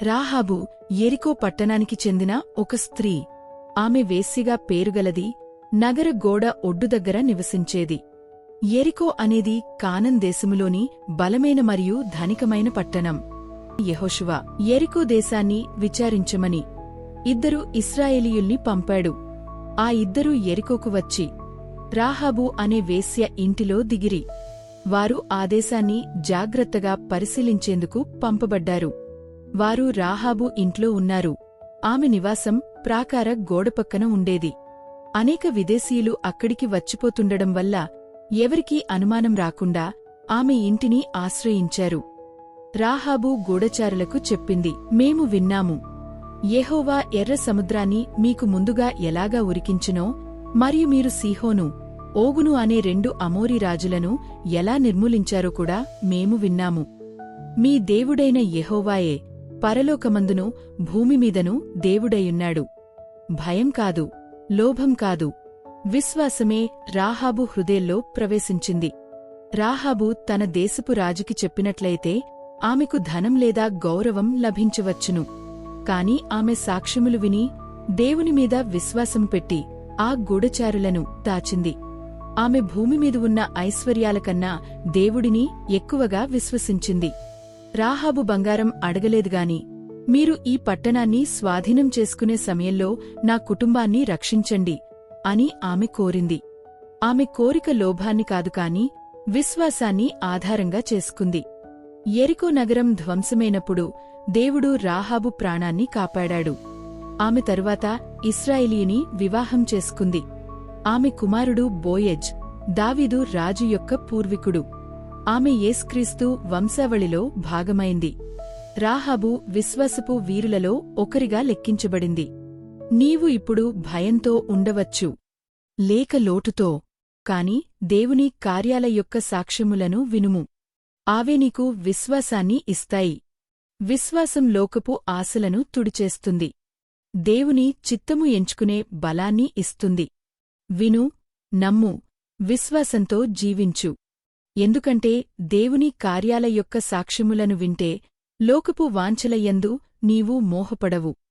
రాహాబు యెరికో పట్టణానికి చెందిన ఒక స్త్రీ. ఆమె వేశ్యగా పేరుగలది, నగర గోడ ఒడ్డు దగ్గర నివసించేది. యెరికో అనేది కానాన్ దేశములోని బలమైన మరియు ధనికమైన పట్టణం. యెహోషువ యెరికో దేశాన్ని విచారించమని 2 ఇశ్రాయేలీయుల్ని పంపాడు. ఆ 2 యెరికోకు వచ్చి రాహాబు అనే వేశ్య ఇంటిలో దిగిరి. వారు ఆ దేశాన్ని జాగ్రత్తగా పరిశీలించేందుకు పంపబడ్డారు. వారు రాహాబు ఇంట్లో ఉన్నారు. ఆమె నివాసం ప్రాకార గోడపక్కన ఉండేది. అనేక విదేశీయులు అక్కడికి వచ్చిపోతుండడం వల్ల ఎవరికీ అనుమానం రాకుండా ఆమె ఇంటిని ఆశ్రయించారు. రాహాబు గూఢచారులకు చెప్పింది, మేము విన్నాము. యెహోవా ఎర్ర సముద్రాన్ని మీకు ముందుగా ఎలాగా ఉరికించునో, మరియు మీరు సీహోను, ఓగును అనే 2 అమోరీ రాజులను ఎలా నిర్మూలించారో కూడా మేము విన్నాము. మీ దేవుడైన యెహోవాయే పరలోకమందును భూమిమీదను దేవుడైయున్నాడు. భయం కాదు, లోభం కాదు, విశ్వాసమే రాహాబు హృదయంలో ప్రవేశించింది. రాహాబు తన దేశపు రాజుకి చెప్పినట్లయితే ఆమెకు ధనం లేదా గౌరవం లభించవచ్చును. కాని ఆమె సాక్ష్యములు విని దేవునిమీద విశ్వాసం పెట్టి ఆ గూఢచారులను దాచింది. ఆమె భూమిమీద ఉన్న ఐశ్వర్యాలకన్నా దేవుడిని ఎక్కువగా విశ్వసించింది. రాహాబు బంగారం అడగలేదుగాని, మీరు ఈ పట్టణాన్ని స్వాధీనం చేసుకునే సమయంలో నా కుటుంబాన్ని రక్షించండి అని ఆమె కోరింది. ఆమె కోరిక లోభాన్ని కాదు కాని విశ్వాసాన్ని ఆధారంగా చేసుకుంది. యెరికో నగరం ధ్వంసమైనప్పుడు దేవుడు రాహాబు ప్రాణాన్ని కాపాడాడు. ఆమె తరువాత ఇశ్రాయేలీయుని వివాహం చేసుకుంది. ఆమె కుమారుడు బోయజ్, దావీదు రాజు యొక్క పూర్వీకుడు. ఆమె యేసుక్రీస్తు వంశావళిలో భాగమైంది. రాహాబు విశ్వాసపు వీరులలో ఒకరిగా లెక్కించబడింది. నీవు ఇప్పుడు భయంతో ఉండవచ్చు, లేక లోటుతో, కాని దేవుని కార్యాల యొక్క సాక్ష్యములను వినుము. అవే నీకు విశ్వాసాన్ని ఇస్తాయి. విశ్వాసం లోకపు ఆశలను తుడిచేస్తుంది. దేవుని చిత్తము ఎంచుకునే బలాన్ని ఇస్తుంది. విను, నమ్ము, విశ్వాసంతో జీవించు. ఎందుకంటే దేవుని కార్యాల యొక్క సాక్ష్యములను వింటే లోకపు వాంఛలయందు నీవు మోహపడవు.